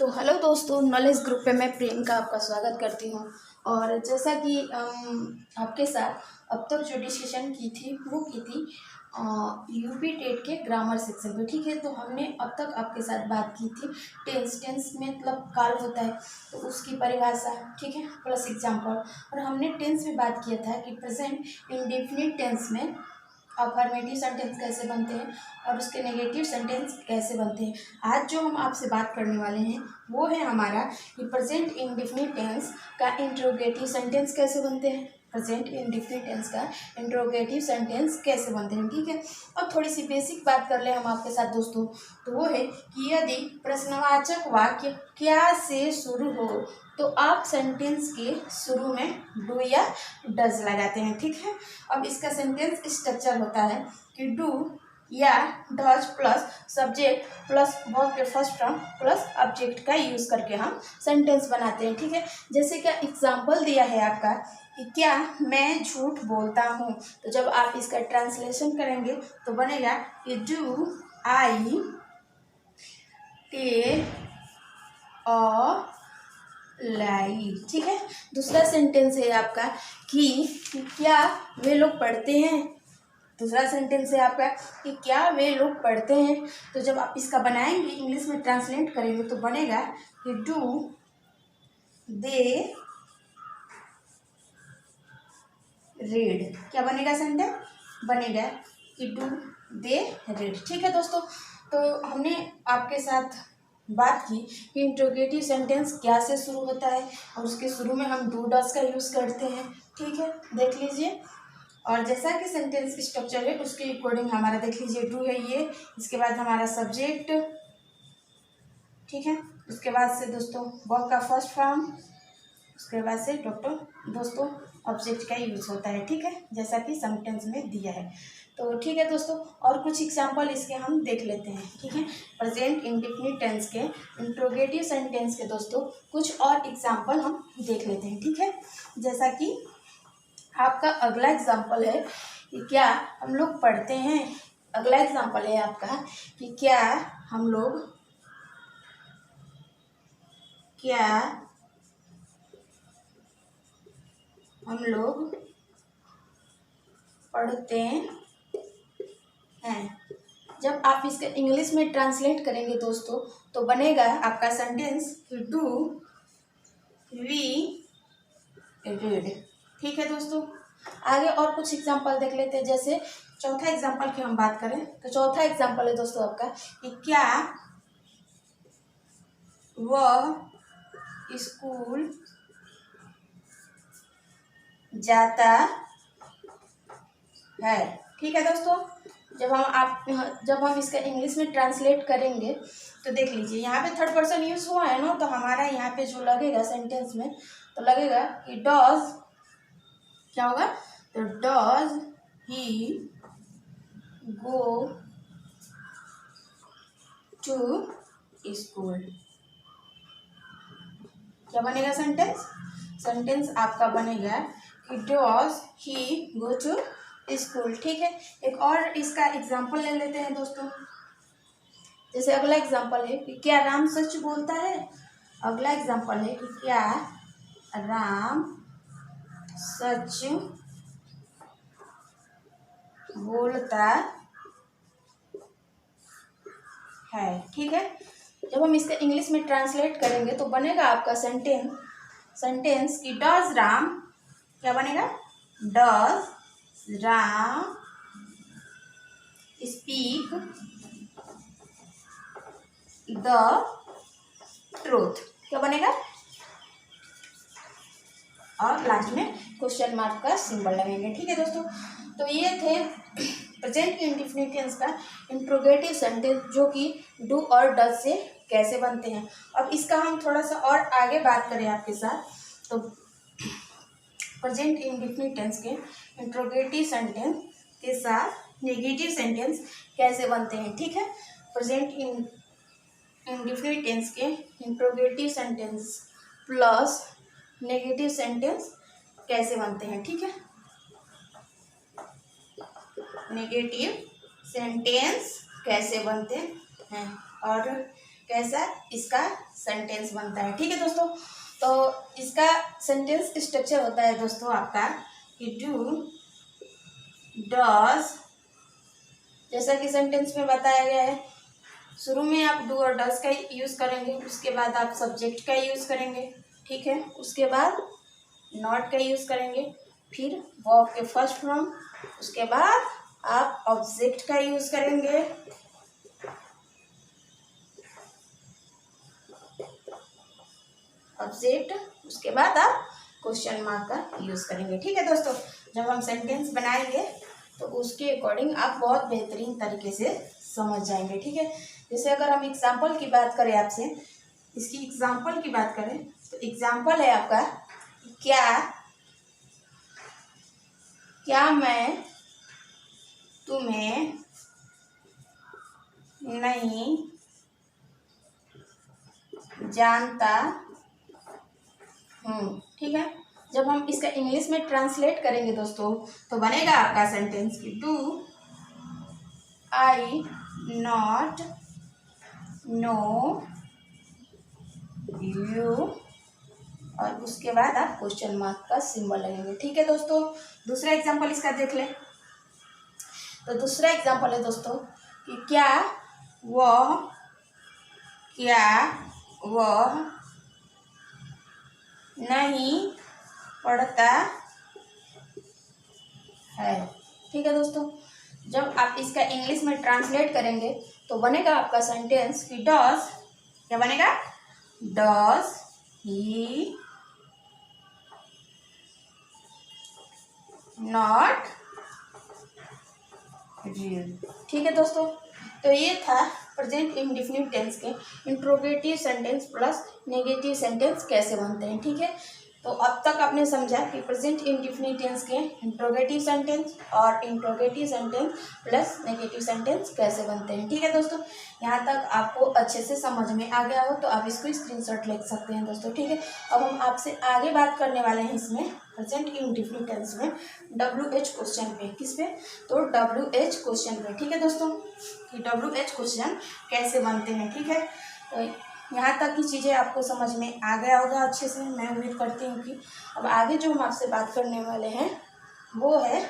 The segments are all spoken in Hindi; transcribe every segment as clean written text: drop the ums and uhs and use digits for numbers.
तो हेलो दोस्तों, नॉलेज ग्रुप पे मैं प्रियंका आपका स्वागत करती हूँ। और जैसा कि आपके साथ अब तक जो डिस्कशन की थी वो की थी यूपी टेट के ग्रामर सेक्शन पे। ठीक है, तो हमने अब तक आपके साथ बात की थी टेंस। टेंस में मतलब काल होता है तो उसकी परिभाषा, ठीक है, प्लस एग्जाम्पल। और हमने टेंस में बात किया था कि प्रेजेंट इंडेफिनिट टेंस में अफर्मेटिव सेंटेंस कैसे बनते हैं और उसके नेगेटिव सेंटेंस कैसे बनते हैं। आज जो हम आपसे बात करने वाले हैं वो है हमारा कि प्रेजेंट इंडेफिनिट टेंस का इंट्रोगेटिव सेंटेंस कैसे बनते हैं। प्रेजेंट इंडेफिनिट टेंस का इंट्रोगेटिव सेंटेंस कैसे बनते हैं। ठीक है, अब थोड़ी सी बेसिक बात कर ले हम आपके साथ दोस्तों। तो वो है कि यदि प्रश्नवाचक वाक्य क्या से शुरू हो तो आप सेंटेंस के शुरू में डू या डज लगाते हैं। ठीक है, अब इसका सेंटेंस स्ट्रक्चर होता है कि डू या does plus subject plus verb के फर्स्ट फॉर्म प्लस ऑब्जेक्ट का यूज करके हम सेंटेंस बनाते हैं। ठीक है, जैसे कि एग्जांपल दिया है आपका कि क्या मैं झूठ बोलता हूँ, तो जब आप इसका ट्रांसलेशन करेंगे तो बनेगा कि डू आई टेल अ लाई। ठीक है, दूसरा सेंटेंस है आपका कि क्या वे लोग पढ़ते हैं। दूसरा सेंटेंस है आपका कि क्या वे लोग पढ़ते हैं। तो जब आप इसका बनाएंगे इंग्लिश में ट्रांसलेट करेंगे तो बनेगा कि डू दे रीड। क्या बनेगा सेंटेंस, बनेगा कि डू दे रीड। ठीक है दोस्तों, तो हमने आपके साथ बात की कि इंट्रोगेटिव सेंटेंस क्या से शुरू होता है और उसके शुरू में हम डू डज का यूज़ करते हैं। ठीक है, देख लीजिए। और जैसा कि सेंटेंस स्ट्रक्चर है उसके अकॉर्डिंग हमारा देख लीजिए डू है ये, इसके बाद हमारा सब्जेक्ट, ठीक है, उसके बाद से दोस्तों वर्ब का फर्स्ट फॉर्म, उसके बाद से दोस्तों ऑब्जेक्ट का यूज होता है। ठीक है, जैसा कि सेंटेंस में दिया है। तो ठीक है दोस्तों, और कुछ एग्जांपल इसके हम देख लेते हैं। ठीक है, प्रेजेंट इंडेफिनिट टेंस के इंट्रोगेटिव सेंटेंस के दोस्तों कुछ और एग्जांपल हम देख लेते हैं। ठीक है, जैसा कि आपका अगला एग्जांपल है कि क्या हम लोग पढ़ते हैं। अगला एग्जांपल है आपका कि क्या हम लोग पढ़ते हैं। जब आप इसके इंग्लिश में ट्रांसलेट करेंगे दोस्तों तो बनेगा आपका सेंटेंस डू वी रीड। ठीक है दोस्तों, आगे और कुछ एग्जांपल देख लेते हैं। जैसे चौथा एग्जांपल की हम बात करें तो चौथा एग्जांपल है दोस्तों आपका कि क्या वह स्कूल जाता है। ठीक है दोस्तों, जब हम इसका इंग्लिश में ट्रांसलेट करेंगे तो देख लीजिए यहाँ पे थर्ड पर्सन यूज हुआ है ना, तो हमारा यहाँ पे जो लगेगा सेंटेंस में तो लगेगा कि डज, क्या होगा, तो does he go to school. क्या बनेगा सेंटेंस आपका बनेगा कि does he go to school. ठीक है, एक और इसका एग्जांपल ले लेते हैं दोस्तों। जैसे अगला एग्जांपल है कि क्या राम सच बोलता है। अगला एग्जांपल है कि क्या राम सच बोलता है। ठीक है, जब हम इसका इंग्लिश में ट्रांसलेट करेंगे तो बनेगा आपका सेंटेंस कि डज राम, क्या बनेगा, does Ram speak the truth. क्या बनेगा, और लास्ट में क्वेश्चन मार्क का सिंबल लगेंगे। ठीक है दोस्तों, तो ये थे प्रेजेंट इंडेफिनिट टेंस का इंट्रोगेटिव सेंटेंस जो कि डू और डज से कैसे बनते हैं। अब इसका हम थोड़ा सा और आगे बात करें आपके साथ तो प्रेजेंट इंडेफिनिट टेंस के इंट्रोगेटिव सेंटेंस के साथ नेगेटिव सेंटेंस कैसे बनते हैं। ठीक है, प्रेजेंट इंडेफिनिट टेंस के interrogative sentence plus negative sentence कैसे बनते हैं। ठीक है, नेगेटिव सेंटेंस कैसे बनते हैं और कैसा इसका सेंटेंस बनता है। ठीक है दोस्तों, तो इसका सेंटेंस स्ट्रक्चर होता है दोस्तों आपका कि डू, डज, जैसा कि सेंटेंस में बताया गया है। शुरू में आप डू और डज का यूज़ करेंगे, उसके बाद आप सब्जेक्ट का यूज़ करेंगे, ठीक है, उसके बाद नॉट का यूज़ करेंगे, फिर वर्ब के फर्स्ट फॉर्म, उसके बाद आप ऑब्जेक्ट का यूज़ करेंगे, ऑब्जेक्ट, उसके बाद आप क्वेश्चन मार्क का यूज़ करेंगे। ठीक है दोस्तों, जब हम सेंटेंस बनाएंगे तो उसके अकॉर्डिंग आप बहुत बेहतरीन तरीके से समझ जाएंगे। ठीक है, जैसे अगर हम एग्जाम्पल की बात करें आपसे, इसकी एग्जाम्पल की बात करें तो एग्जाम्पल है आपका क्या मैं तुम्हें नहीं जानता हूँ। ठीक है, जब हम इसका इंग्लिश में ट्रांसलेट करेंगे दोस्तों तो बनेगा आपका सेंटेंस कि do I not know you, और उसके बाद आप क्वेश्चन मार्क का सिंबल लगेंगे। ठीक है दोस्तों, दूसरा एग्जांपल इसका देख लें। तो दूसरा एग्जांपल है दोस्तों कि क्या वह नहीं पढ़ता है। ठीक है दोस्तों, जब आप इसका इंग्लिश में ट्रांसलेट करेंगे तो बनेगा आपका सेंटेंस कि डज, क्या बनेगा, डज ही नॉट रीड। ठीक है दोस्तों, तो ये था प्रेजेंट इंडेफिनिट टेंस के interrogative sentence plus negative sentence कैसे बनते हैं। ठीक है, तो अब तक आपने समझा कि प्रेजेंट इंडेफिनिट टेंस के इंट्रोगेटिव सेंटेंस और interrogative sentence plus negative sentence कैसे बनते हैं। ठीक है दोस्तों, यहाँ तक आपको अच्छे से समझ में आ गया हो तो आप इसको स्क्रीनशॉट ले सकते हैं दोस्तों। ठीक है, अब हम आपसे आगे बात करने वाले हैं इसमें प्रेजेंट इंडेफिनिट टेंस में WH क्वेश्चन पे। किस पे, तो WH क्वेश्चन पे। ठीक है दोस्तों, कि WH क्वेश्चन कैसे बनते हैं। ठीक है, तो यहाँ तक की चीज़ें आपको समझ में आ गया होगा अच्छे से, मैं उम्मीद करती हूँ कि अब आगे जो हम आपसे बात करने वाले हैं वो है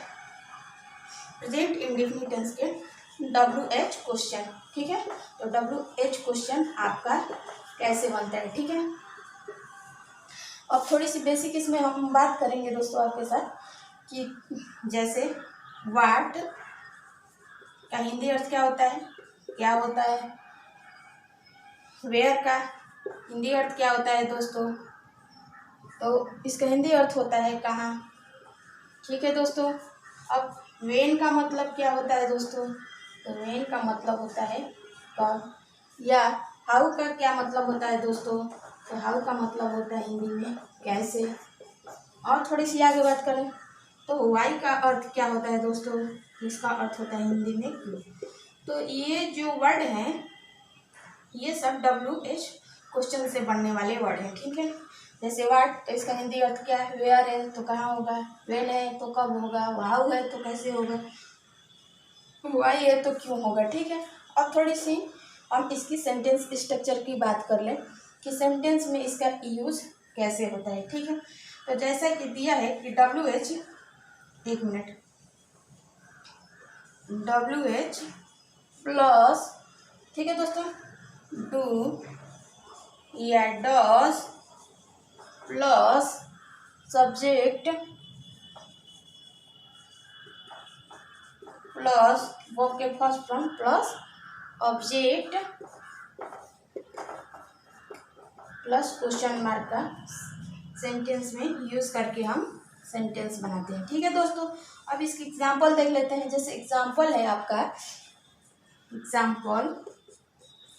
प्रेजेंट इंडेफिनिट टेंस के WH क्वेश्चन। ठीक है, तो WH क्वेश्चन आपका कैसे बनता है। ठीक है, अब थोड़ी सी बेसिक इसमें हम बात करेंगे दोस्तों आपके साथ कि जैसे वाट का हिंदी अर्थ क्या होता है, क्या होता है, वेयर का हिंदी अर्थ क्या होता है दोस्तों, तो इसका हिंदी अर्थ होता है कहाँ। ठीक है दोस्तों, अब वेन का मतलब क्या होता है दोस्तों, तो वेन का मतलब होता है कब, या हाउ का क्या मतलब होता है दोस्तों, तो हाउ का मतलब होता है हिंदी में कैसे। और थोड़ी सी आगे बात करें तो वाई का अर्थ क्या होता है दोस्तों, इसका अर्थ होता है हिंदी में क्यों। तो ये जो वर्ड हैं ये सब WH क्वेश्चन से बनने वाले वर्ड हैं। ठीक है, जैसे वाट तो इसका हिंदी अर्थ क्या है, वेयर है तो कहाँ होगा, वेन है तो कब होगा, हाउ है तो कैसे होगा, वाई है तो क्यों होगा। ठीक है, अब थोड़ी सी हम इसकी सेंटेंस स्ट्रक्चर की बात कर लें कि सेंटेंस में इसका यूज कैसे होता है। ठीक है, तो जैसा कि दिया है कि WH, एक मिनट, WH प्लस, ठीक है दोस्तों, डू या does plus subject plus verb के first form plus object plus question mark का सेंटेंस में यूज करके हम सेंटेंस बनाते हैं। ठीक है दोस्तों, अब इसकी एग्जांपल देख लेते हैं। जैसे एग्जांपल है आपका, एग्जांपल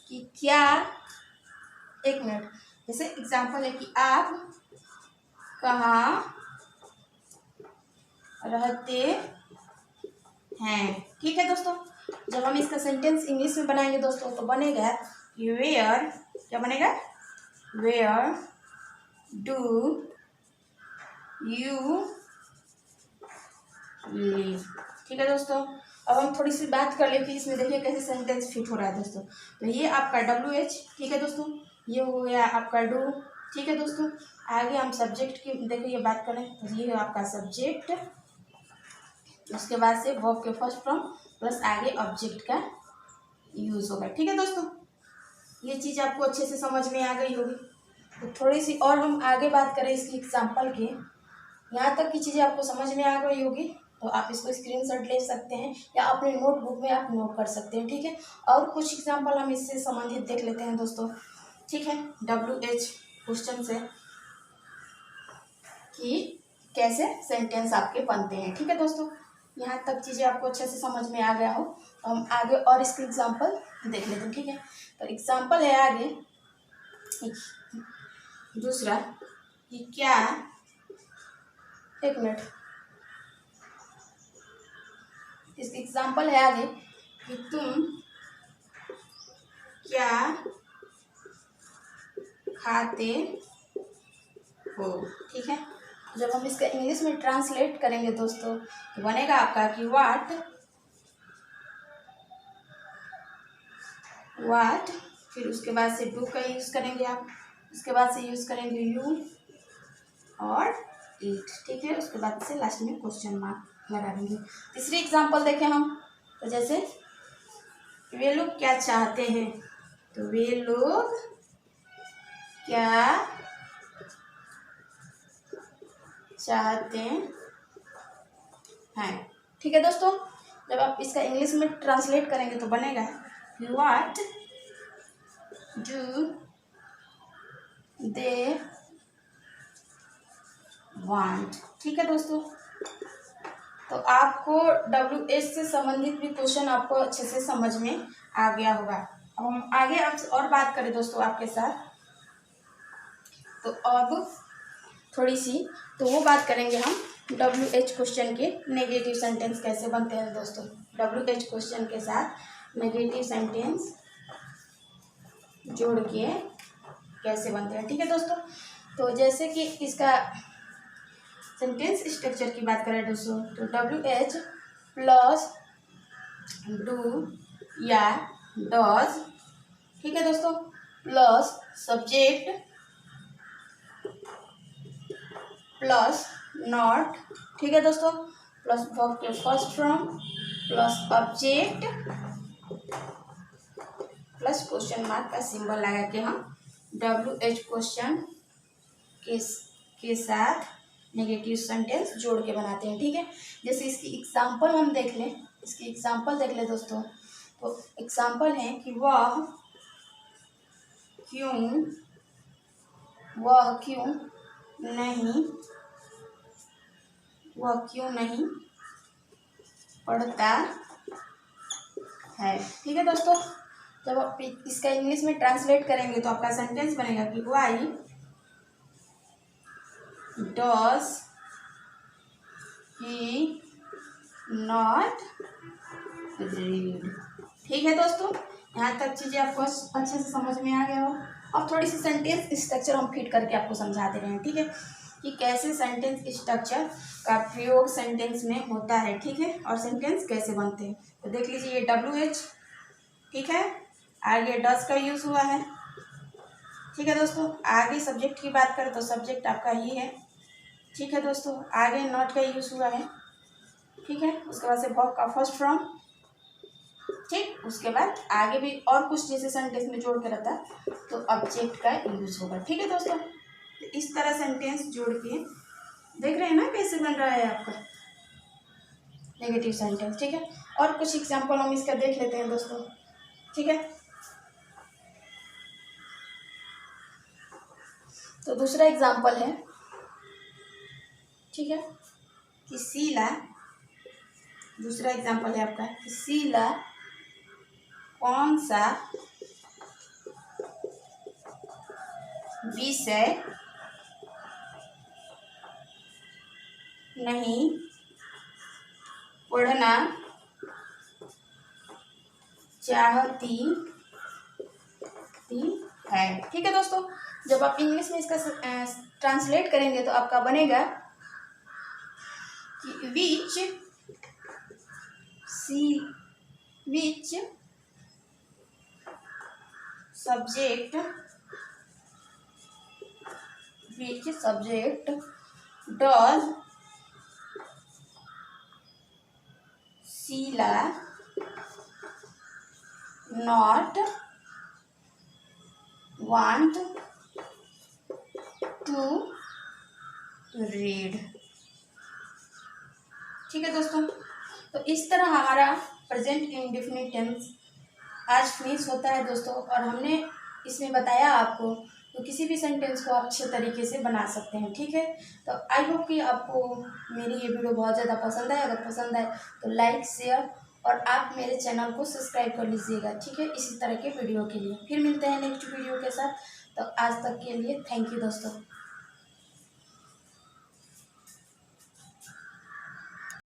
कि क्या, एक मिनट, जैसे एग्जांपल है कि आप कहाँ रहते हैं। ठीक है दोस्तों, जब हम इसका सेंटेंस इंग्लिश में बनाएंगे दोस्तों तो बनेगा वेयर, क्या बनेगा, वेयर डू यू लिव। ठीक है दोस्तों, अब हम थोड़ी सी बात कर लेते हैं इसमें, देखिए कैसे सेंटेंस फिट हो रहा है दोस्तों। तो ये आपका WH, ठीक है दोस्तों, ये हो गया आपका डू, ठीक है दोस्तों। आगे हम सब्जेक्ट की देखिए ये बात करें तो ये है आपका सब्जेक्ट, उसके बाद से वर्ब के फर्स्ट फॉर्म प्लस आगे ऑब्जेक्ट का यूज होगा, ठीक है दोस्तों। ये चीज़ आपको अच्छे से समझ में आ गई होगी। तो थोड़ी सी और हम आगे बात करें इसकी एग्जाम्पल की, यहाँ तक की चीज़ें आपको समझ में आ गई होगी तो आप इसको स्क्रीनशॉट ले सकते हैं या अपने नोटबुक में आप नोट कर सकते हैं, ठीक है। और कुछ एग्जाम्पल हम इससे संबंधित देख लेते हैं दोस्तों, ठीक है। WH क्वेश्चन से कि कैसे सेंटेंस आपके बनते हैं, ठीक है दोस्तों। यहाँ तक चीज़ें आपको अच्छे से समझ में आ गया हो तो हम आगे और इसके एग्जाम्पल देख लेते हैं, ठीक है। तो एग्जाम्पल है आगे दूसरा कि क्या, एक मिनट, इसका एग्जाम्पल है आगे कि तुम क्या खाते हो, ठीक है। जब हम इसका इंग्लिश में ट्रांसलेट करेंगे दोस्तों तो बनेगा आपका कि वाट, फिर उसके बाद से डू का यूज़ करेंगे आप, उसके बाद से यूज़ करेंगे यू और ईट, ठीक है। उसके बाद से लास्ट में क्वेश्चन मार्क लगा देंगे। तीसरी एग्जांपल देखें हम, तो जैसे वे लोग क्या चाहते हैं, तो वे लोग क्या चाहते हैं, ठीक है दोस्तों। जब आप इसका इंग्लिश में ट्रांसलेट करेंगे तो बनेगा व्हाट डू दे वांट, ठीक है दोस्तों। तो आपको WH से संबंधित भी क्वेश्चन आपको अच्छे से समझ में आ गया होगा। अब हम आगे आपसे और बात करें दोस्तों आपके साथ, तो अब थोड़ी सी तो वो बात करेंगे हम WH क्वेश्चन के नेगेटिव सेंटेंस कैसे बनते हैं दोस्तों। WH क्वेश्चन के साथ नेगेटिव सेंटेंस जोड़ के कैसे बनते हैं, ठीक है दोस्तों। तो जैसे कि इसका सेंटेंस स्ट्रक्चर की बात करें दोस्तों, तो WH प्लस डू या डज, ठीक है दोस्तों, प्लस सब्जेक्ट प्लस नॉट, ठीक है दोस्तों, प्लस वर्ब के first form plus object plus question mark का सिंबल लगा के हम WH क्वेश्चन के साथ नेगेटिव सेंटेंस जोड़ के बनाते हैं, ठीक है। जैसे इसकी एग्जांपल हम देख लें, इसकी एग्जांपल देख लें दोस्तों। तो एग्जांपल है कि वह क्यों नहीं पढ़ता है, ठीक है दोस्तों। जब आप इसका इंग्लिश में ट्रांसलेट करेंगे तो आपका सेंटेंस बनेगा कि why does he not read, ठीक है दोस्तों। यहाँ तक चीज़ें आपको अच्छे से समझ में आ गया हो। अब थोड़ी सी सेंटेंस स्ट्रक्चर हम फिट करके आपको समझा दे रहे हैं, ठीक है, कि कैसे सेंटेंस स्ट्रक्चर का प्रयोग सेंटेंस में होता है, ठीक है, और सेंटेंस कैसे बनते हैं। तो देख लीजिए ये WH, ठीक है, आगे डज का यूज़ हुआ है, ठीक है दोस्तों। आगे सब्जेक्ट की बात करें तो सब्जेक्ट आपका ही है, ठीक है दोस्तों। आगे नॉट का यूज़ हुआ है, ठीक है। उसके बाद से वर्ब का फर्स्ट फॉर्म, ठीक। उसके बाद आगे भी और कुछ जैसे सेंटेंस में जोड़ के रहता है तो ऑब्जेक्ट का यूज़ होगा, ठीक है दोस्तों। तो इस तरह सेंटेंस जोड़ के देख रहे हैं ना कैसे बन रहा है आपका नेगेटिव सेंटेंस, ठीक है। और कुछ एग्जांपल हम इसका देख लेते हैं दोस्तों, ठीक है। तो दूसरा एग्जांपल है, ठीक है, कि शीला, दूसरा एग्जांपल है आपका कि शीला कौन सा विषय नहीं पढ़ना चाहती है, ठीक है दोस्तों। जब आप इंग्लिश में इसका ट्रांसलेट करेंगे तो आपका बनेगा कि which C which subject does Sheela not want to read. ठीक है दोस्तों, तो इस तरह हमारा प्रेजेंट इंडेफिनिट टेंस आज फिनिश होता है दोस्तों। और हमने इसमें बताया आपको तो किसी भी सेंटेंस को आप अच्छे तरीके से बना सकते हैं। ठीक है, तो आई होप कि आपको मेरी ये वीडियो बहुत ज़्यादा पसंद आए। अगर पसंद आए तो लाइक शेयर और आप मेरे चैनल को सब्सक्राइब कर लीजिएगा। ठीक है, इसी तरह के वीडियो के लिए फिर मिलते हैं नेक्स्ट वीडियो के साथ। तो आज तक के लिए थैंक यू दोस्तों।